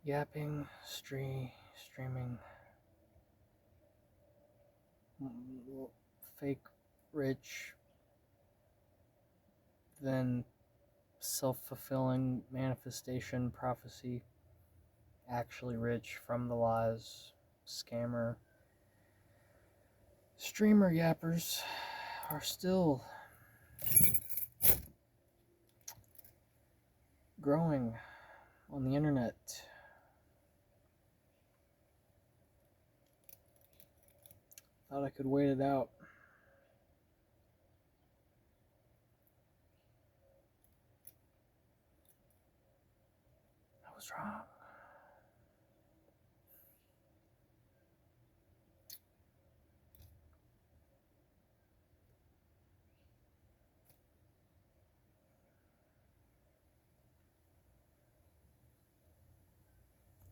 Yapping, streaming, fake rich, then self-fulfilling manifestation prophecy, actually rich from the lies, scammer. Streamer yappers are still growing on the internet. Thought I could wait it out. I was wrong.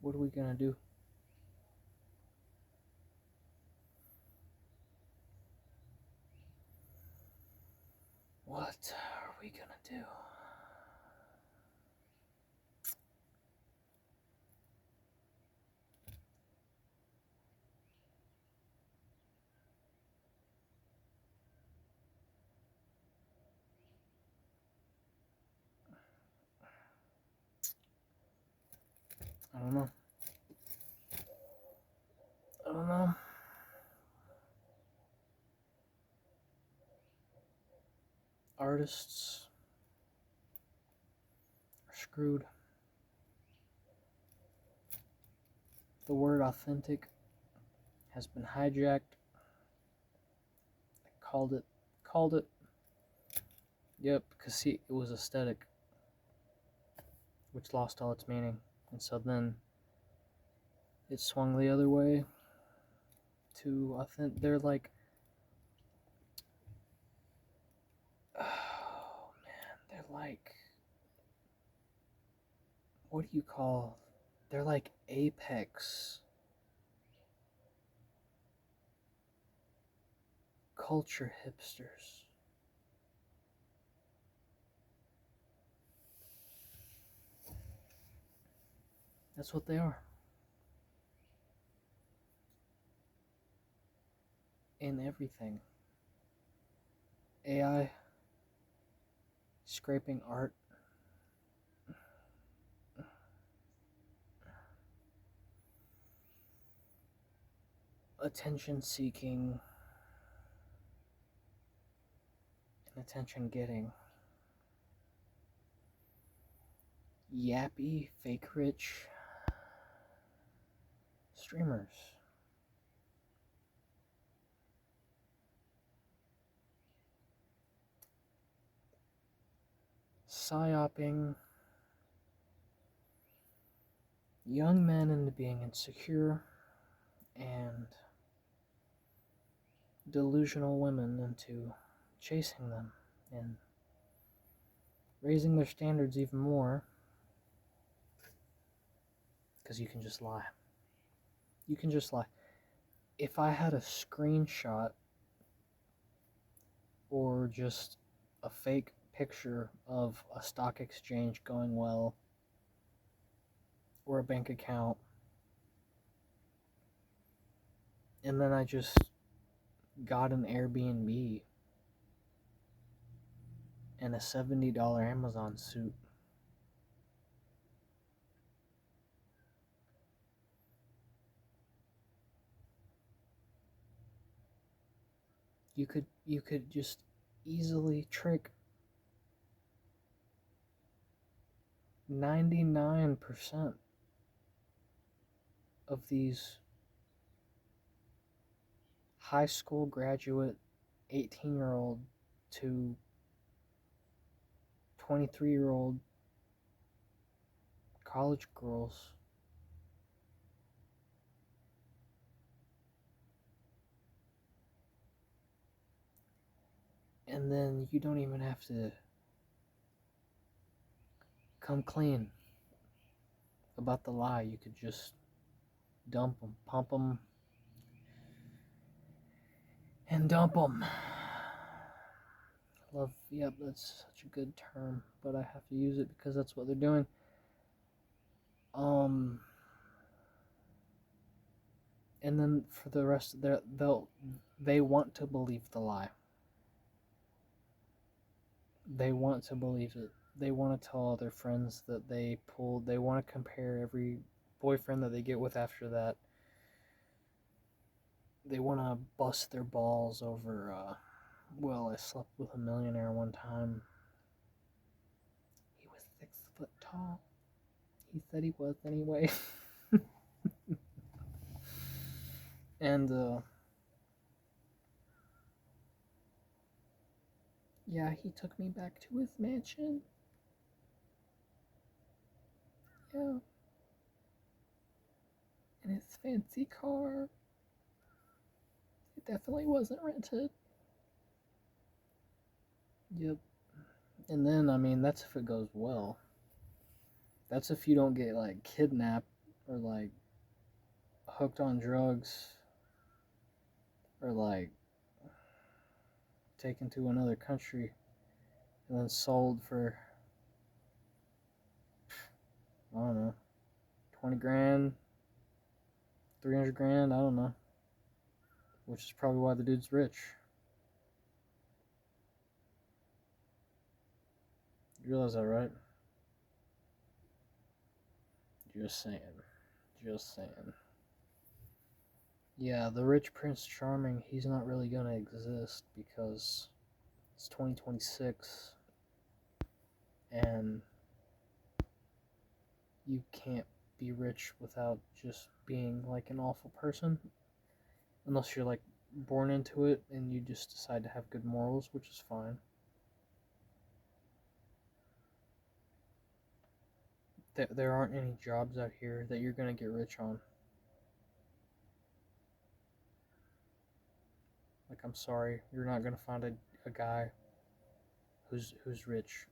What are we gonna do? What are we gonna do? I don't know. I don't know. Artists are screwed. The word authentic has been hijacked. I called it. Yep, because see, it was aesthetic, which lost all its meaning. And so then it swung the other way to authentic. They're like, oh man, they're like, what do you call? They're like Apex culture hipsters. That's what they are. In everything. AI, scraping art, attention seeking, and attention getting. Yappy, fake rich streamers. Psyoping young men into being insecure and delusional women into chasing them and raising their standards even more, because you can just lie. You can just lie. If I had a screenshot or just a fake picture of a stock exchange going well or a bank account, and then I just got an Airbnb and a $70 Amazon suit, you could just easily trick 99% of these high school graduate 18-year-old to 23-year-old college girls. And then you don't even have to come clean about the lie. You could just dump them, pump them, and dump them. Love, yep, that's such a good term, but I have to use it because that's what they're doing. And then for the rest of they want to believe the lie. They want to believe it. They want to tell all their friends that they pulled. They want to compare every boyfriend that they get with after that. They want to bust their balls over, well, I slept with a millionaire one time. He was 6 foot tall. He said he was anyway. And, yeah, he took me back to his mansion. Yeah. In his fancy car. It definitely wasn't rented. Yep. And then, I mean, that's if it goes well. That's if you don't get, like, kidnapped or, like, hooked on drugs or, like, taken to another country and then sold for, I don't know, 20 grand, 300 grand, I don't know. Which is probably why the dude's rich. You realize that, right? Just saying. Just saying. Yeah, the rich Prince Charming, he's not really gonna exist because it's 2026 and you can't be rich without just being like an awful person. Unless you're like born into it and you just decide to have good morals, which is fine. There aren't any jobs out here that you're gonna get rich on. Like, I'm sorry, you're not gonna find a guy who's rich,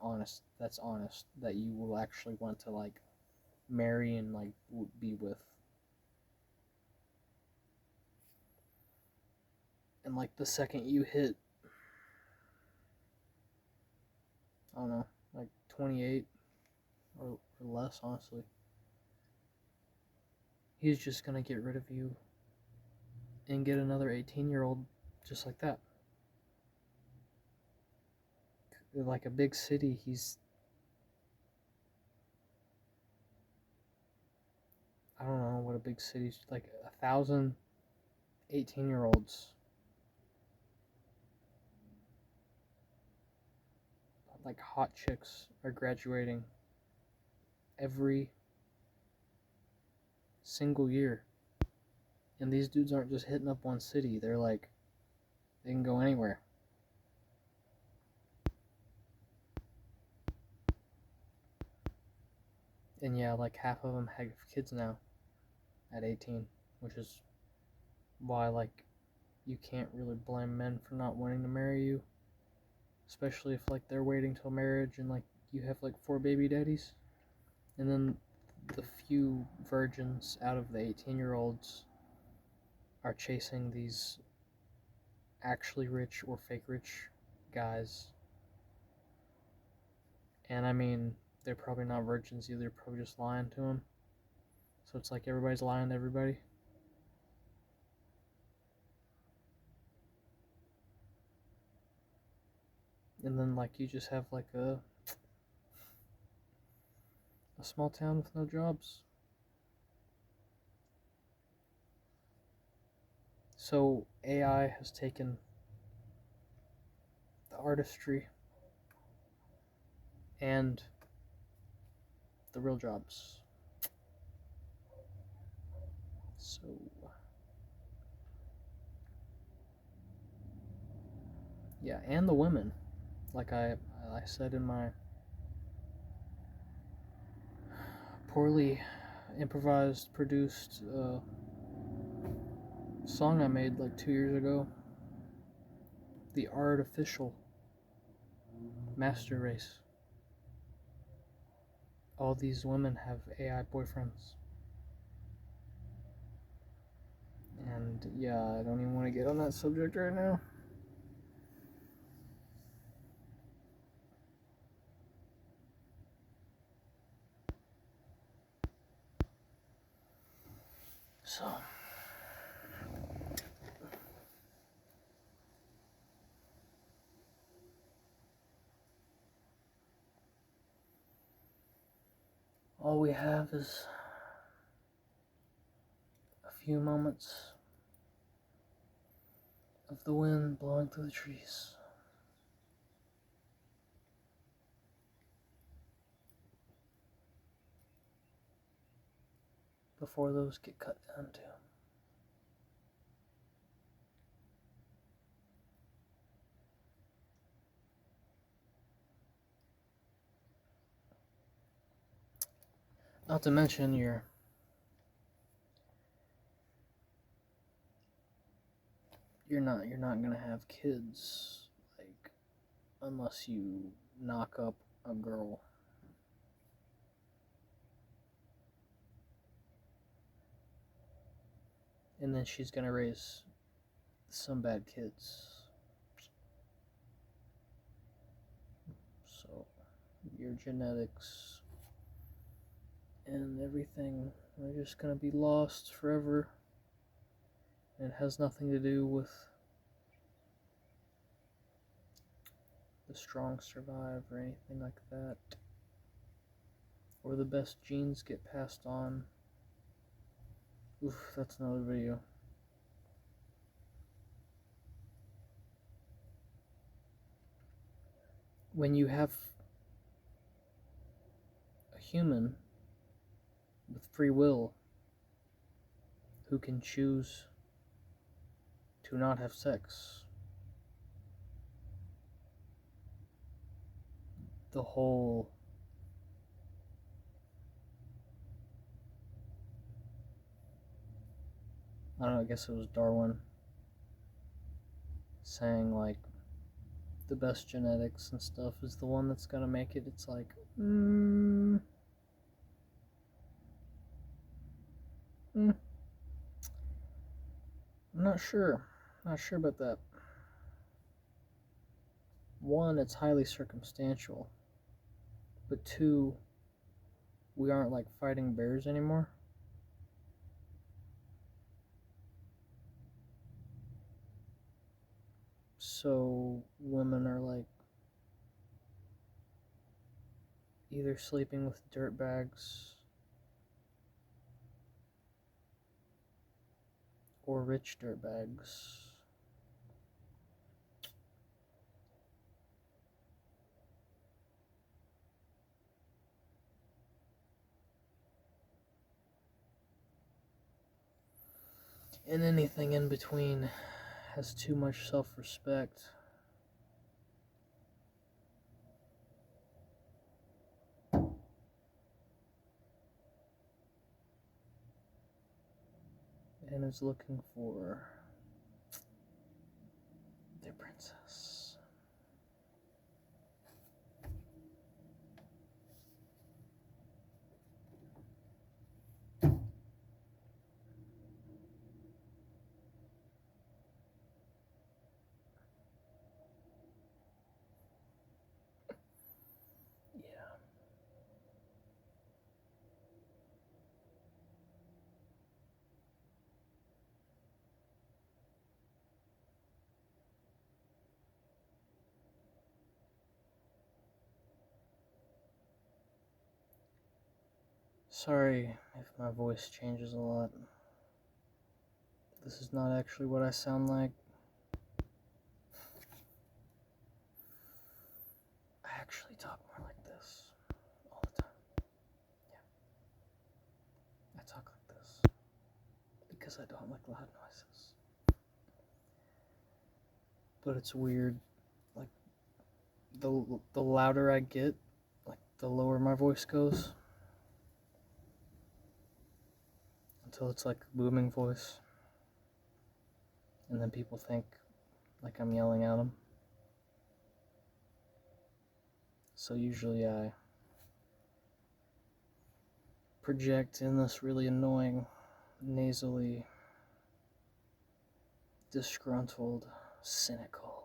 honest, that's honest, that you will actually want to like marry and like be with. And like the second you hit, I don't know, like 28 or less, honestly, he's just gonna get rid of you and get another 18-year-old just like that. Like a big city, I don't know what a big city's like, 1,000 18-year-olds, like hot chicks, are graduating every single year. And these dudes aren't just hitting up one city, they're like, they can go anywhere. And yeah, like half of them have kids now at 18, which is why, like, you can't really blame men for not wanting to marry you, especially if like they're waiting till marriage and like you have like 4 baby daddies, and then the few virgins out of the 18-year-olds are chasing these actually rich or fake rich guys. And I mean, they're probably not virgins either, probably just lying to them. So it's like everybody's lying to everybody. And then like you just have like a small town with no jobs. So AI has taken the artistry and the real jobs. So yeah, and the women, like I said in my poorly improvised, produced song I made like 2 years ago, the artificial master race. All these women have AI boyfriends. And yeah, I don't even want to get on that subject right now. So all we have is a few moments of the wind blowing through the trees. Before those get cut down too. Not to mention you're not gonna have kids, like, unless you knock up a girl. And then she's gonna raise some bad kids. So your genetics and everything are just gonna be lost forever. And it has nothing to do with the strong survive or anything like that, or the best genes get passed on. Oof, that's another video. When you have a human with free will who can choose to not have sex, the whole I don't know, I guess it was Darwin saying, like, the best genetics and stuff is the one that's gonna make it. It's like, I'm not sure. Not sure about that. One, it's highly circumstantial. But two, we aren't, like, fighting bears anymore. So women are, like, either sleeping with dirtbags or rich dirtbags. And anything in between has too much self-respect. And is looking for their princess. Yeah. Sorry if my voice changes a lot. This is not actually what I sound like. I actually talk more like this all the time. Yeah. I talk like this because I don't like loud noises. But it's weird. Like, the louder I get, like, the lower my voice goes. Until it's like a booming voice. And then people think like I'm yelling at them. So usually I project in this really annoying, nasally, disgruntled, cynical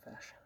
fashion.